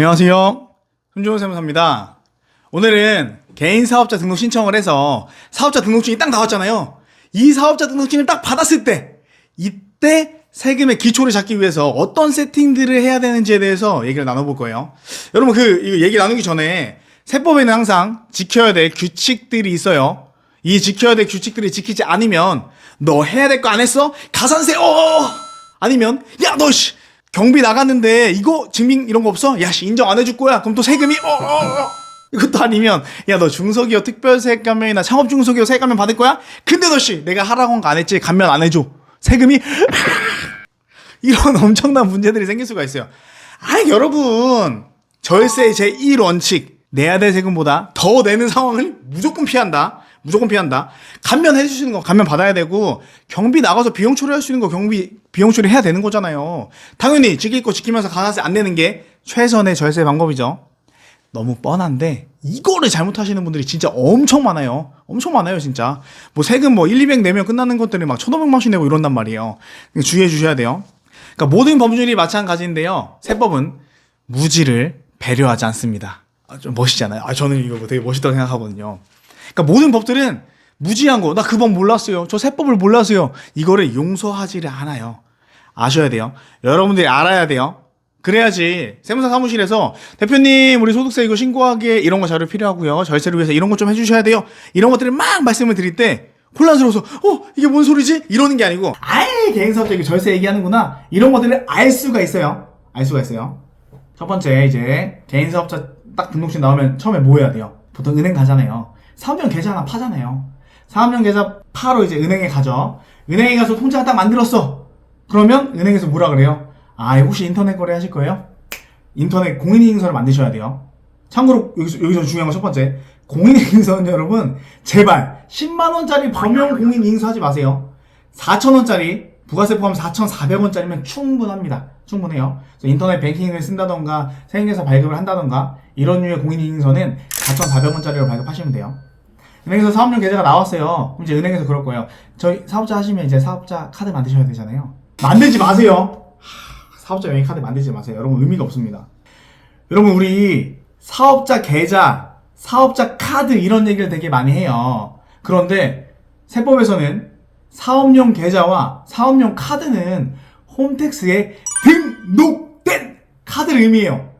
안녕하세요. 손주호 세무사입니다. 오늘은 개인 사업자 등록 신청을 해서 사업자 등록증이 딱 나왔잖아요. 이 사업자 등록증을 딱 받았을 때 이때 세금의 기초를 잡기 위해서 어떤 세팅들을 해야 되는지에 대해서 얘기를 나눠볼 거예요. 여러분 이거 얘기 나누기 전에 세법에는 항상 지켜야 될 규칙들이 있어요. 이 지켜야 될 규칙들을 지키지 않으면 너 해야 될 거 안 했어? 가산세 아니면 야 너 경비 나갔는데 이거 증빙 이런 거 없어? 야 인정 안 해줄 거야? 그럼 또 세금이 이것도 아니면 야 너 중소기업 특별세 감면이나 창업 중소기업 세액 감면 받을 거야? 근데 너 내가 하라고 한 거 안 했지? 감면 안 해줘. 세금이 이런 엄청난 문제들이 생길 수가 있어요. 여러분 절세 제1원칙 내야 될 세금보다 더 내는 상황을 무조건 피한다. 감면 해주시는 거 감면 받아야 되고, 경비 나가서 비용 처리할 수 있는 거 경비 비용 처리해야 되는 거잖아요. 당연히 지킬 거 지키면서 가산세 안 내는 게 최선의 절세 방법이죠. 너무 뻔한데 이거를 잘못하시는 분들이 진짜 엄청 많아요. 진짜. 뭐 세금 1, 200 내면 끝나는 것들이 막 1,500만 원씩 내고 이런단 말이에요. 주의해 주셔야 돼요. 그러니까 모든 법률이 마찬가지인데요. 세법은 무지를 배려하지 않습니다. 좀 멋있잖아요. 저는 이거 되게 멋있다고 생각하거든요. 그러니까 모든 법들은 무지한 거, 나 그 법 몰랐어요. 저 세법을 몰랐어요. 이거를 용서하지를 않아요. 아셔야 돼요. 여러분들이 알아야 돼요. 그래야지 세무사 사무실에서 대표님 우리 소득세 이거 신고하기에 이런 거 자료 필요하고요. 절세를 위해서 이런 거 좀 해주셔야 돼요. 이런 것들을 막 말씀을 드릴 때 혼란스러워서 이게 뭔 소리지? 이러는 게 아니고 개인사업자 이거 절세 얘기하는구나. 이런 것들을 알 수가 있어요. 첫 번째 이제 개인사업자 딱 등록증 나오면 처음에 뭐 해야 돼요? 보통 은행 가잖아요. 사업용 계좌 하나 파잖아요. 사업용 계좌 파로 이제 은행에 가죠. 은행에 가서 통장을 딱 만들었어. 그러면 은행에서 뭐라 그래요? 혹시 인터넷 거래 하실 거예요? 인터넷 공인인증서를 만드셔야 돼요. 참고로 여기서 중요한 건 첫 번째, 공인인증서는 여러분 제발 10만원짜리 범용 공인인증서 하지 마세요. 4,000원짜리 부가세 포함 4,400원짜리면 충분해요. 인터넷 뱅킹을 쓴다던가 세액내서 발급을 한다던가 이런 류의 공인인증서는 4,400원짜리로 발급하시면 돼요. 은행에서 사업용 계좌가 나왔어요. 그럼 이제 은행에서 그럴 거예요. 저희 사업자 하시면 이제 사업자 카드 만드셔야 되잖아요. 만들지 마세요. 사업자 명의 카드 만들지 마세요. 여러분 의미가 없습니다. 여러분 우리 사업자 계좌, 사업자 카드 이런 얘기를 되게 많이 해요. 그런데 세법에서는 사업용 계좌와 사업용 카드는 홈택스에 등록된 카드를 의미해요.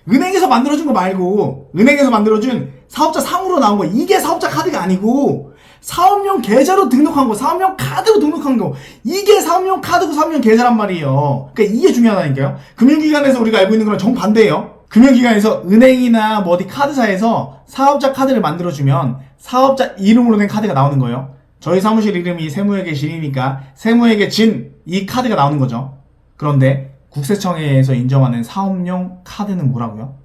은행에서 만들어준 거 말고, 은행에서 만들어준 사업자 상으로 나온 거, 이게 사업자 카드가 아니고 사업용 계좌로 등록한 거, 사업용 카드로 등록한 거, 이게 사업용 카드고 사업용 계좌란 말이에요. 그러니까 이게 중요하다니까요. 금융기관에서 우리가 알고 있는 거랑 정반대예요. 금융기관에서 은행이나 어디 카드사에서 사업자 카드를 만들어주면 사업자 이름으로 된 카드가 나오는 거예요. 저희 사무실 이름이 세무회계 진이니까 세무회계 진 이 카드가 나오는 거죠. 그런데 국세청에서 인정하는 사업용 카드는 뭐라고요?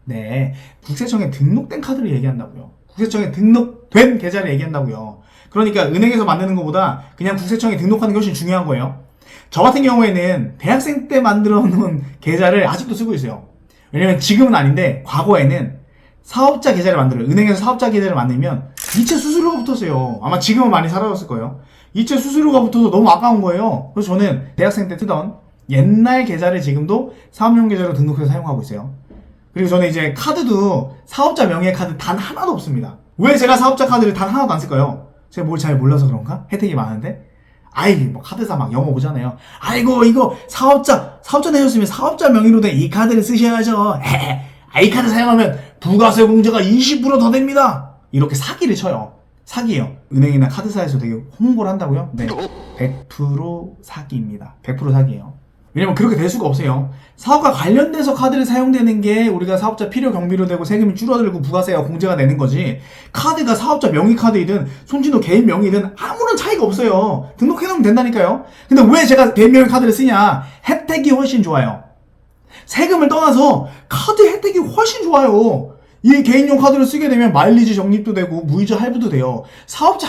네, 국세청에 등록된 카드를 얘기한다고요. 국세청에 등록된 계좌를 얘기한다고요. 그러니까 은행에서 만드는 것보다 그냥 국세청에 등록하는 게 훨씬 중요한 거예요. 저 같은 경우에는 대학생 때 만들어 놓은 계좌를 아직도 쓰고 있어요. 왜냐면 지금은 아닌데 과거에는 사업자 계좌를 만들어요. 은행에서 사업자 계좌를 만들면 이체 수수료가 붙었어요. 아마 지금은 많이 사라졌을 거예요. 이체 수수료가 붙어서 너무 아까운 거예요. 그래서 저는 대학생 때 쓰던 옛날 계좌를 지금도 사업용 계좌로 등록해서 사용하고 있어요. 그리고 저는 이제 카드도 사업자 명의 카드 단 하나도 없습니다. 왜 제가 사업자 카드를 단 하나도 안 쓸까요? 제가 뭘 잘 몰라서 그런가? 혜택이 많은데? 카드사 막 영어 보잖아요. 이거 사업자 내셨으면 사업자 명의로 된 이 카드를 쓰셔야죠. 이 카드 사용하면 부가세 공제가 20% 더 됩니다. 이렇게 사기를 쳐요. 사기예요. 은행이나 카드사에서 되게 홍보를 한다고요? 네, 100% 사기입니다. 100% 사기예요. 왜냐면 그렇게 될 수가 없어요. 사업과 관련돼서 카드를 사용되는 게 우리가 사업자 필요 경비로 되고 세금이 줄어들고 부가세가 공제가 되는 거지, 카드가 사업자 명의 카드이든 손진호 개인 명의든 아무런 차이가 없어요. 등록해놓으면 된다니까요. 근데 왜 제가 개인 명의 카드를 쓰냐? 혜택이 훨씬 좋아요. 세금을 떠나서 카드 혜택이 훨씬 좋아요. 이 개인용 카드를 쓰게 되면 마일리지 적립도 되고 무이자 할부도 돼요. 사업자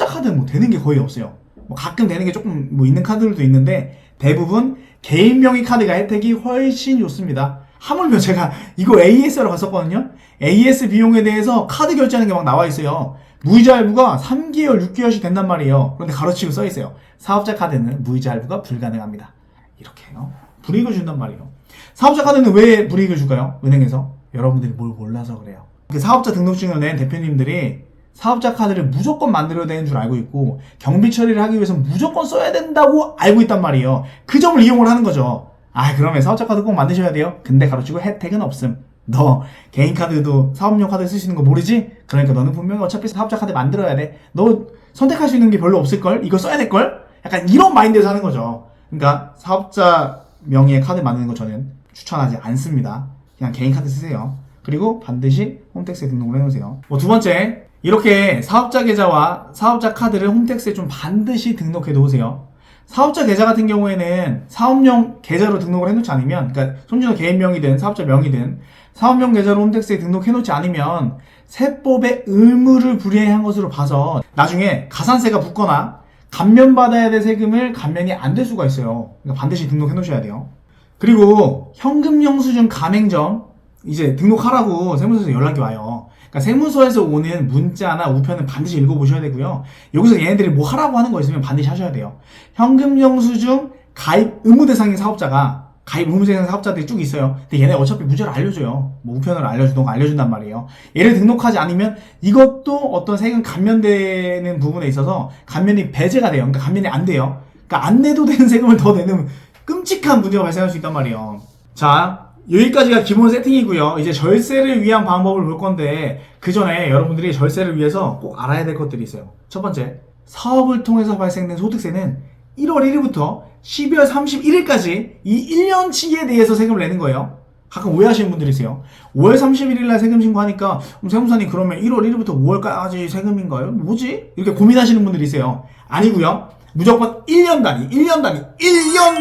카드는 되는 게 거의 없어요. 가끔 되는 게 조금 있는 카드들도 있는데 대부분 개인 명의 카드가 혜택이 훨씬 좋습니다. 하물며 제가 이거 AS로 갔었거든요. AS 비용에 대해서 카드 결제하는 게 막 나와 있어요. 무이자 할부가 3개월, 6개월씩 된단 말이에요. 그런데 가로치고 써 있어요. 사업자 카드는 무이자 할부가 불가능합니다. 이렇게요. 불이익을 준단 말이에요. 사업자 카드는 왜 불이익을 줄까요? 은행에서? 여러분들이 뭘 몰라서 그래요. 사업자 등록증을 낸 대표님들이 사업자 카드를 무조건 만들어야 되는 줄 알고 있고 경비 처리를 하기 위해서 무조건 써야 된다고 알고 있단 말이에요. 그 점을 이용을 하는 거죠. 그러면 사업자 카드 꼭 만드셔야 돼요. 근데 가로치고 혜택은 없음. 너 개인 카드도 사업용 카드 쓸 수 있는 거 모르지? 그러니까 너는 분명히 어차피 사업자 카드 만들어야 돼. 너 선택할 수 있는 게 별로 없을걸? 이거 써야 될걸? 약간 이런 마인드에서 하는 거죠. 그러니까 사업자 명의의 카드 만드는 거 저는 추천하지 않습니다. 그냥 개인 카드 쓰세요. 그리고 반드시 홈택스에 등록을 해놓으세요. 두 번째, 이렇게 사업자 계좌와 사업자 카드를 홈택스에 좀 반드시 등록해 놓으세요. 사업자 계좌 같은 경우에는 사업용 계좌로 등록을 해놓지 않으면, 그러니까 손준호 개인 명의든 사업자 명의든 사업용 계좌로 홈택스에 등록해 놓지 않으면 세법의 의무를 불이행한 것으로 봐서 나중에 가산세가 붙거나 감면받아야 될 세금을 감면이 안 될 수가 있어요. 그러니까 반드시 등록해 놓으셔야 돼요. 그리고 현금 영수증 가맹점 이제 등록하라고 세무서에서 연락이 와요. 그러니까 세무서에서 오는 문자나 우편은 반드시 읽어보셔야 되고요. 여기서 얘네들이 뭐 하라고 하는 거 있으면 반드시 하셔야 돼요. 현금 영수증 가입 의무 대상인 사업자가 가입 의무 대상 사업자들이 쭉 있어요. 근데 얘네 어차피 문자를 알려줘요. 뭐 우편을 알려주던가 알려준단 말이에요. 얘를 등록하지 않으면 이것도 어떤 세금 감면되는 부분에 있어서 감면이 배제가 돼요. 그러니까 감면이 안 돼요. 그러니까 안 내도 되는 세금을 더 내는 끔찍한 문제가 발생할 수 있단 말이에요. 자, 여기까지가 기본 세팅이고요. 이제 절세를 위한 방법을 볼 건데 그 전에 여러분들이 절세를 위해서 꼭 알아야 될 것들이 있어요. 첫 번째, 사업을 통해서 발생된 소득세는 1월 1일부터 12월 31일까지 이 1년치에 대해서 세금을 내는 거예요. 가끔 오해하시는 분들이 있어요. 5월 31일날 세금 신고하니까 세무사님 그러면 1월 1일부터 5월까지 세금인가요? 뭐지? 이렇게 고민하시는 분들이 있어요. 아니고요. 무조건 1년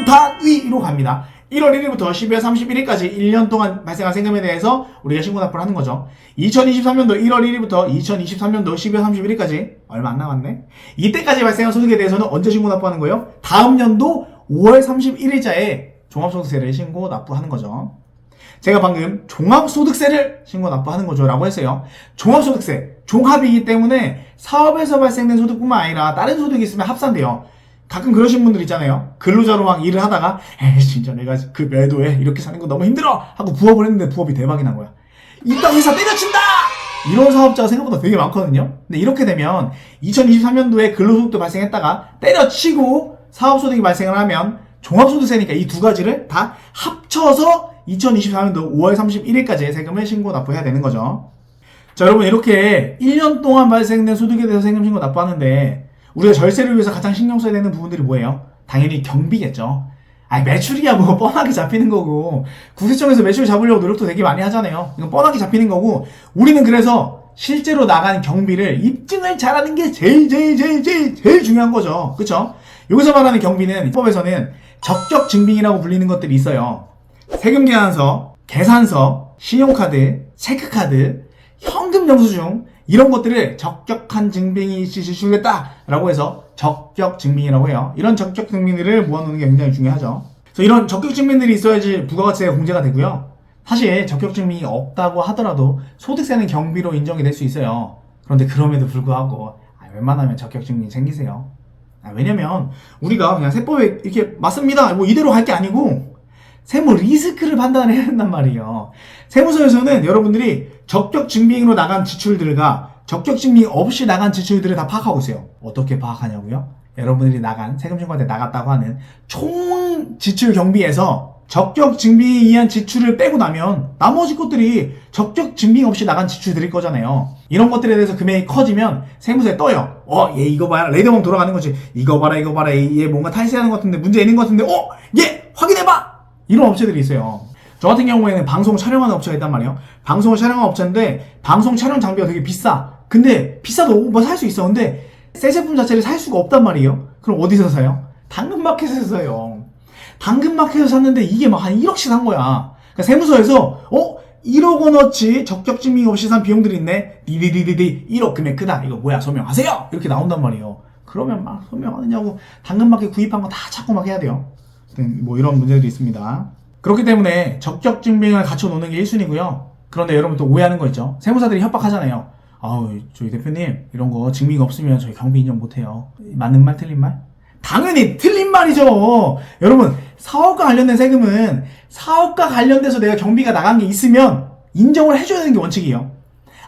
단위로 갑니다. 1월 1일부터 12월 31일까지 1년 동안 발생한 세금에 대해서 우리가 신고 납부를 하는 거죠. 2023년도 1월 1일부터 2023년도 12월 31일까지 얼마 안 남았네. 이때까지 발생한 소득에 대해서는 언제 신고 납부하는 거예요? 다음 년도 5월 31일자에 종합소득세를 신고 납부하는 거죠. 제가 방금 종합소득세를 신고 납부하는 거죠 라고 했어요. 종합소득세, 종합이기 때문에 사업에서 발생된 소득뿐만 아니라 다른 소득이 있으면 합산돼요. 가끔 그러신 분들 있잖아요. 근로자로 막 일을 하다가 진짜 내가 그 매도에 이렇게 사는 거 너무 힘들어 하고 부업을 했는데 부업이 대박이 난 거야. 이딴 회사 때려친다! 이런 사업자가 생각보다 되게 많거든요. 근데 이렇게 되면 2023년도에 근로소득도 발생했다가 때려치고 사업소득이 발생을 하면 종합소득세니까 이 두 가지를 다 합쳐서 2024년도 5월 31일까지 세금을 신고 납부해야 되는 거죠. 자, 여러분 이렇게 1년 동안 발생된 소득에 대해서 세금 신고 납부하는데 우리가 절세를 위해서 가장 신경 써야 되는 부분들이 뭐예요? 당연히 경비겠죠. 매출이야 뭐 뻔하게 잡히는 거고 국세청에서 매출 잡으려고 노력도 되게 많이 하잖아요. 이건 뻔하게 잡히는 거고 우리는 그래서 실제로 나간 경비를 입증을 잘하는 게 제일 중요한 거죠. 그쵸? 여기서 말하는 경비는 법에서는 적격 증빙이라고 불리는 것들이 있어요. 세금 계산서, 계산서, 신용카드, 체크카드, 현금 영수증 이런 것들을 적격한 증빙이 제출됐다라고 해서 적격 증빙이라고 해요. 이런 적격 증빙들을 모아놓는 게 굉장히 중요하죠. 그래서 이런 적격 증빙들이 있어야지 부가가치세가 공제가 되고요. 사실 적격 증빙이 없다고 하더라도 소득세는 경비로 인정이 될 수 있어요. 그런데 그럼에도 불구하고 웬만하면 적격 증빙이 챙기세요. 왜냐면 우리가 그냥 세법에 이렇게 맞습니다 뭐 이대로 할 게 아니고 세무 리스크를 판단해야 된단 말이에요. 세무서에서는 여러분들이 적격 증빙으로 나간 지출들과 적격 증빙 없이 나간 지출들을 다 파악하고 있어요. 어떻게 파악하냐고요? 여러분들이 나간 세금 신고할 때 나갔다고 하는 총 지출 경비에서 적격 증빙에 의한 지출을 빼고 나면 나머지 것들이 적격 증빙 없이 나간 지출들일 거잖아요. 이런 것들에 대해서 금액이 커지면 세무서에 떠요. 얘 이거 봐라. 레이더망 돌아가는 거지. 이거 봐라. 얘 뭔가 탈세하는 것 같은데 문제 있는 것 같은데 얘 확인해봐. 이런 업체들이 있어요. 저 같은 경우에는 방송 촬영하는 업체가 있단 말이에요. 방송을 촬영하는 업체인데 방송 촬영 장비가 되게 비싸. 근데 비싸도 뭐 살 수 있어. 근데 새 제품 자체를 살 수가 없단 말이에요. 그럼 어디서 사요? 당근마켓에서 사요. 당근마켓에서 샀는데 이게 막 한 1억씩 산 거야. 그러니까 세무서에서 1억 원어치 적격 증빙 없이 산 비용들이 있네. 디디디디디 1억 금액 크다. 이거 뭐야 소명하세요. 이렇게 나온단 말이에요. 그러면 막 소명하느냐고 당근마켓 구입한 거 다 찾고 막 해야 돼요. 뭐 이런 문제들이 있습니다. 그렇기 때문에 적격 증빙을 갖춰 놓는 게 1순위고요. 그런데 여러분 또 오해하는 거 있죠. 세무사들이 협박하잖아요. 저희 대표님 이런 거 증빙 없으면 저희 경비 인정 못해요. 맞는 말 틀린 말? 당연히 틀린 말이죠. 여러분, 사업과 관련된 세금은 사업과 관련돼서 내가 경비가 나간 게 있으면 인정을 해줘야 되는 게 원칙이에요.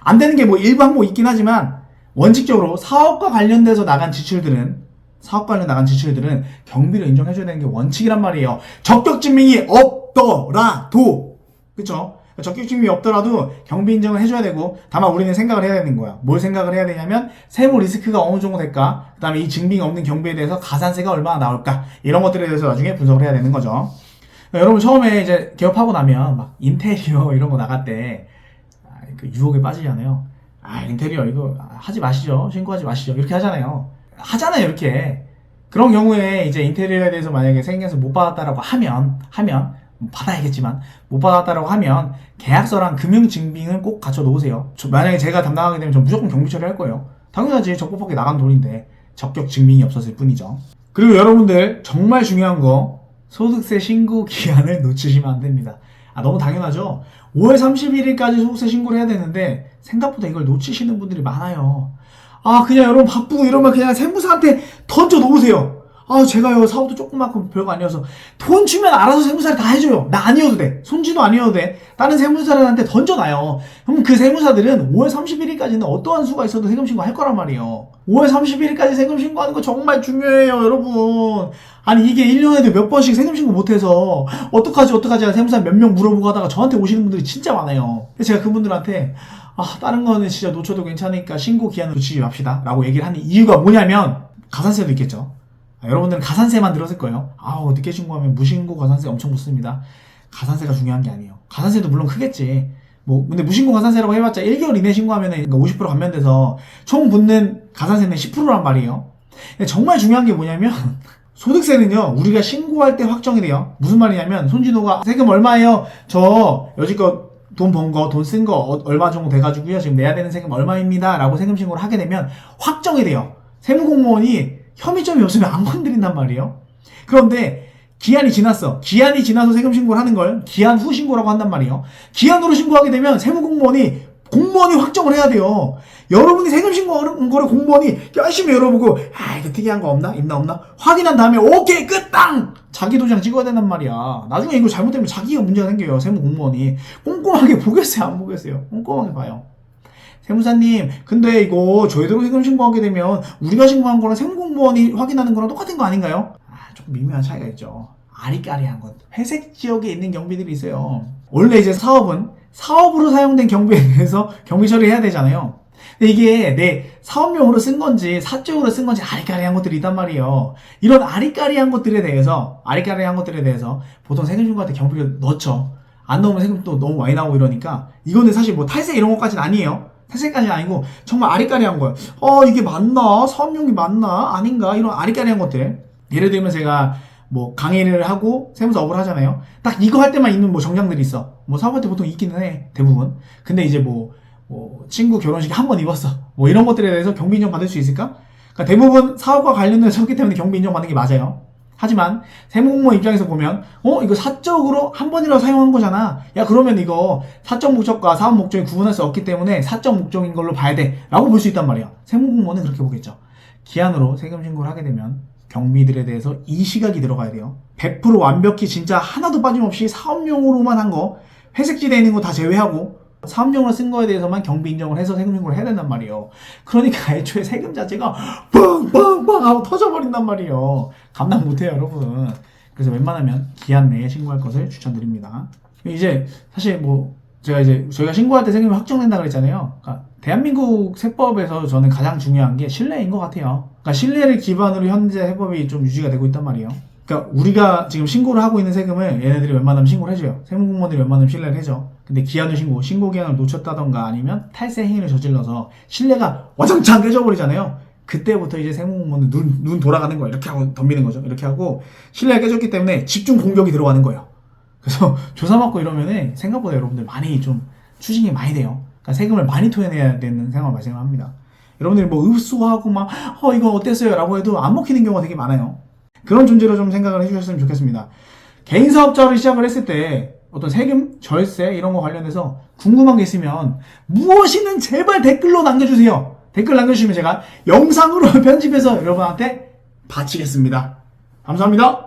안 되는 게 뭐 일부 항목 있긴 하지만 원칙적으로 사업과 관련돼서 나간 지출들은 경비를 인정해줘야 되는 게 원칙이란 말이에요. 적격 증명이 없더라도, 그쵸? 적격 증명이 없더라도 경비 인정을 해줘야 되고, 다만 우리는 생각을 해야 되는 거야. 뭘 생각을 해야 되냐면 세무 리스크가 어느 정도 될까, 그 다음에 이 증빙이 없는 경비에 대해서 가산세가 얼마나 나올까, 이런 것들에 대해서 나중에 분석을 해야 되는 거죠. 여러분, 처음에 이제 개업하고 나면 막 인테리어 이런 거 나갈 때 그 유혹에 빠지잖아요. 인테리어 이거 하지 마시죠, 신고하지 마시죠, 이렇게 하잖아요. 이렇게. 그런 경우에 이제 인테리어에 대해서 만약에 생겨서 못 받았다라고 하면 받아야겠지만 못 받았다라고 하면 계약서랑 금융증빙은 꼭 갖춰 놓으세요. 만약에 제가 담당하게 되면 전 무조건 경비 처리할 거예요. 당연하지, 적법하게 나간 돈인데 적격 증빙이 없었을 뿐이죠. 그리고 여러분들 정말 중요한 거, 소득세 신고 기한을 놓치시면 안 됩니다. 너무 당연하죠. 5월 31일까지 소득세 신고를 해야 되는데 생각보다 이걸 놓치시는 분들이 많아요. 그냥 여러분 바쁘고 이러면 그냥 세무사한테 던져 놓으세요. 제가요, 사업도 조그맣고 별거 아니어서 돈 주면 알아서 세무사를 다 해줘요. 나 아니어도 돼. 손지도 아니어도 돼. 다른 세무사들한테 던져놔요. 그럼 그 세무사들은 5월 31일까지는 어떠한 수가 있어도 세금 신고 할 거란 말이에요. 5월 31일까지 세금 신고하는 거 정말 중요해요, 여러분. 이게 1년에도 몇 번씩 세금 신고 못해서 어떡하지 세무사 몇 명 물어보고 하다가 저한테 오시는 분들이 진짜 많아요. 그래서 제가 그분들한테 다른 거는 진짜 놓쳐도 괜찮으니까 신고 기한을 놓치지 맙시다 라고 얘기를 하는 이유가 뭐냐면, 가산세도 있겠죠. 여러분들은 가산세만 들었을 거예요. 늦게 신고하면 무신고 가산세 엄청 붙습니다. 가산세가 중요한 게 아니에요. 가산세도 물론 크겠지. 근데 무신고 가산세라고 해봤자 1개월 이내 신고하면은 50% 감면돼서 총 붙는 가산세는 10%란 말이에요. 근데 정말 중요한 게 뭐냐면, 소득세는요, 우리가 신고할 때 확정이 돼요. 무슨 말이냐면, 손진호가 세금 얼마예요? 저 여지껏 돈 번 거, 돈 쓴 거 얼마 정도 돼가지고요, 지금 내야 되는 세금 얼마입니다 라고 세금 신고를 하게 되면 확정이 돼요. 세무공무원이 혐의점이 없으면 안 건드린단 말이에요. 그런데 기한이 지나서 세금 신고를 하는 걸 기한 후 신고라고 한단 말이에요. 기한 후로 신고하게 되면 세무공무원이 확정을 해야 돼요. 여러분이 세금 신고한 거를 공무원이 열심히 열어보고 이거 특이한 거 있나 확인한 다음에 오케이 끝 땅! 자기 도장 찍어야 된단 말이야. 나중에 이거 잘못되면 자기가 문제가 생겨요. 세무공무원이 꼼꼼하게 보겠어요, 안 보겠어요? 꼼꼼하게 봐요. 세무사님, 근데 이거 저희대로 세금 신고하게 되면 우리가 신고한 거랑 세무공무원이 확인하는 거랑 똑같은 거 아닌가요? 좀 미묘한 차이가 있죠. 아리까리한 것. 회색 지역에 있는 경비들이 있어요. 원래 이제 사업으로 사용된 경비에 대해서 경비 처리해야 되잖아요. 근데 이게 내 사업용으로 쓴 건지 사적으로 쓴 건지 아리까리한 것들이 있단 말이에요. 이런 아리까리한 것들에 대해서 보통 세금 신고할 때 경비를 넣죠. 안 넣으면 세금도 너무 많이 나오고 이러니까 이거는 사실 탈세 이런 것까지는 아니에요. 탈세까지는 아니고 정말 아리까리한 거예요. 이게 맞나? 사업용이 맞나? 아닌가? 이런 아리까리한 것들. 예를 들면 제가 강의를 하고 세무사 업을 하잖아요. 딱 이거 할 때만 있는 정장들이 있어. 사업할 때 보통 있기는 해, 대부분. 근데 이제 친구 결혼식에 한 번 입었어. 이런 것들에 대해서 경비 인정 받을 수 있을까? 그러니까 대부분 사업과 관련돼서 했기 때문에 경비 인정 받는 게 맞아요. 하지만 세무공무원 입장에서 보면 이거 사적으로 한 번이라도 사용한 거잖아. 그러면 이거 사적 목적과 사업 목적이 구분할 수 없기 때문에 사적 목적인 걸로 봐야 돼 라고 볼 수 있단 말이야. 세무공무원은 그렇게 보겠죠. 기한으로 세금 신고를 하게 되면 경비들에 대해서 이 시각이 들어가야 돼요. 100% 완벽히 진짜 하나도 빠짐없이 사업용으로만 한 거, 회색지대에 있는 거 다 제외하고 사업용으로 쓴 거에 대해서만 경비 인정을 해서 세금 신고를 해야 된단 말이에요. 그러니까 애초에 세금 자체가 빵빵빵 하고 터져버린단 말이에요. 감당 못해요, 여러분. 그래서 웬만하면 기한 내에 신고할 것을 추천드립니다. 이제 사실 저희가 신고할 때 세금이 확정된다 그랬잖아요. 그러니까 대한민국 세법에서 저는 가장 중요한 게 신뢰인 것 같아요. 그러니까 신뢰를 기반으로 현재 세법이 좀 유지가 되고 있단 말이에요. 그러니까 우리가 지금 신고를 하고 있는 세금을 얘네들이 웬만하면 신고를 해줘요. 세무공무원들이 웬만하면 신뢰를 해줘. 근데 기한을 신고 기한을 놓쳤다던가 아니면 탈세 행위를 저질러서 신뢰가 와장창 깨져버리잖아요. 그때부터 이제 세무공무원은 눈 돌아가는 거예요. 이렇게 하고 덤비는 거죠. 이렇게 하고 신뢰가 깨졌기 때문에 집중 공격이 들어가는 거예요. 그래서 조사받고 이러면은 생각보다 여러분들 많이 좀 추징이 많이 돼요. 그러니까 세금을 많이 토해내야 되는 상황을 발생을 합니다. 여러분들이 읍소하고 이거 어땠어요? 라고 해도 안 먹히는 경우가 되게 많아요. 그런 존재로 좀 생각을 해주셨으면 좋겠습니다. 개인 사업자를 시작을 했을 때 어떤 세금, 절세 이런 거 관련해서 궁금한 게 있으면 무엇이든 제발 댓글로 남겨주세요. 댓글 남겨주시면 제가 영상으로 편집해서 여러분한테 바치겠습니다. 감사합니다.